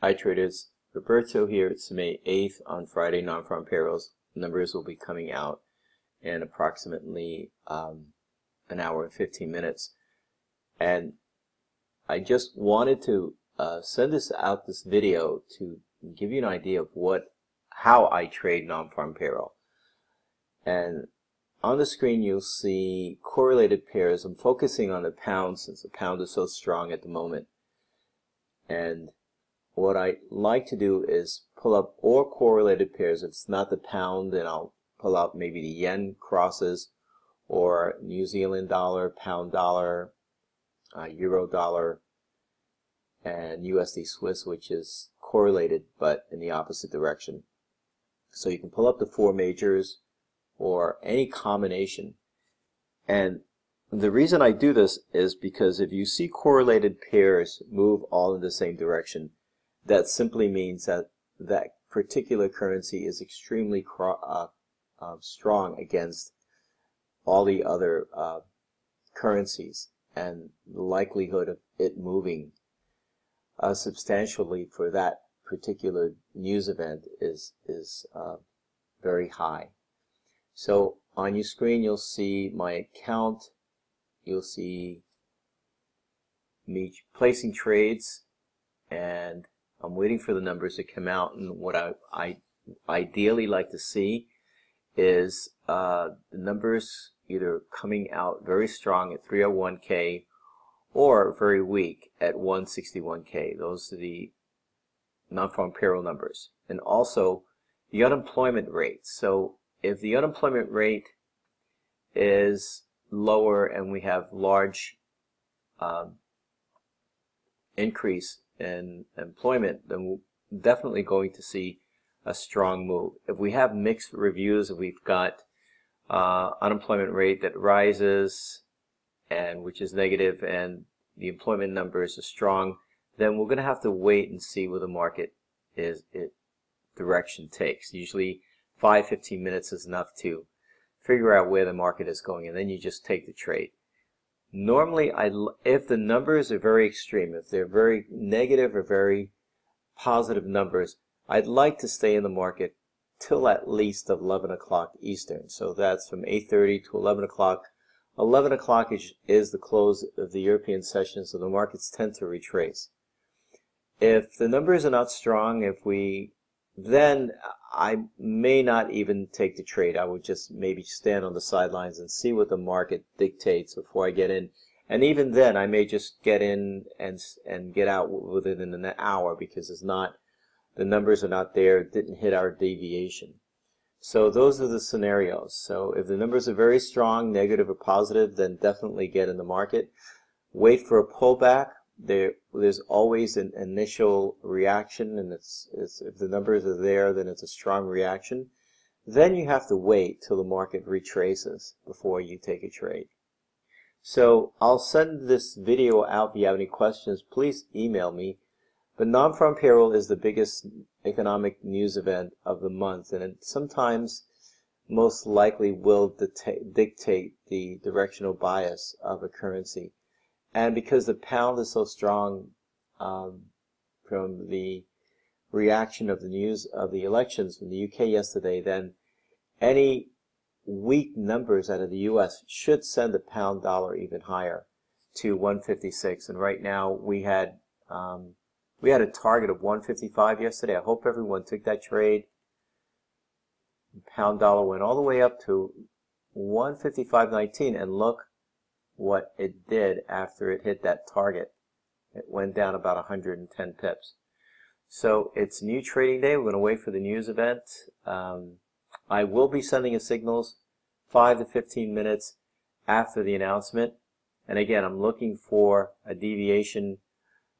Hi traders, Roberto here. It's May 8th on Friday. Non-farm payrolls numbers will be coming out in approximately an hour and 15 minutes. And I just wanted to send this video to give you an idea of how I trade non-farm payroll. And on the screen you'll see correlated pairs. I'm focusing on the pound since the pound is so strong at the moment. And what I like to do is pull up all correlated pairs. If it's not the pound, then I'll pull out maybe the yen crosses, or New Zealand dollar, pound dollar, euro dollar, and USD Swiss, which is correlated but in the opposite direction. So you can pull up the four majors or any combination. And the reason I do this is because if you see correlated pairs move all in the same direction, that simply means that that particular currency is extremely strong against all the other currencies, and the likelihood of it moving substantially for that particular news event is very high. So on your screen you'll see my account, you'll see me placing trades, and I'm waiting for the numbers to come out. And what I ideally like to see is the numbers either coming out very strong at 301K or very weak at 161K. Those are the non-farm payroll numbers. And also the unemployment rate. So if the unemployment rate is lower and we have large increase in employment, then we're definitely going to see a strong move. If we have mixed reviews, if we've got unemployment rate that rises and which is negative, and the employment numbers are strong, then we're going to have to wait and see where the market direction takes. Usually 5-15 minutes is enough to figure out where the market is going, and then you just take the trade. Normally, if the numbers are very extreme, if they're very negative or very positive numbers, I'd like to stay in the market till at least 11 o'clock Eastern. So that's from 8:30 to 11 o'clock. 11 o'clock is the close of the European session, so the markets tend to retrace. If the numbers are not strong, then I may not even take the trade. I would just maybe stand on the sidelines and see what the market dictates before I get in. And even then, I may just get in and get out within an hour, because the numbers are not there, it didn't hit our deviation. So those are the scenarios. So if the numbers are very strong, negative or positive, then definitely get in the market. Wait for a pullback. There's always an initial reaction, and if the numbers are there, then it's a strong reaction. Then you have to wait till the market retraces before you take a trade. So I'll send this video out. If you have any questions, please email me. But non-farm payroll is the biggest economic news event of the month, and it sometimes most likely will dictate the directional bias of a currency. And because the pound is so strong from the reaction of the news of the elections in the UK yesterday, then any weak numbers out of the US should send the pound dollar even higher to 156. And right now we had a target of 155 yesterday. I hope everyone took that trade. The pound dollar went all the way up to 155.19, and look what it did after it hit that target. It went down about 110 pips. So it's a new trading day. We're going to wait for the news event. I will be sending a signals 5 to 15 minutes after the announcement. And again, I'm looking for a deviation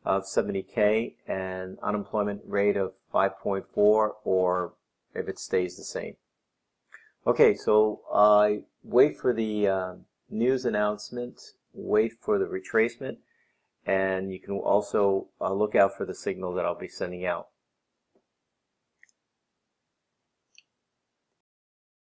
of 70K and unemployment rate of 5.4, or if it stays the same. Okay, so I wait for the news announcement, wait for the retracement, and you can also look out for the signal that I'll be sending out.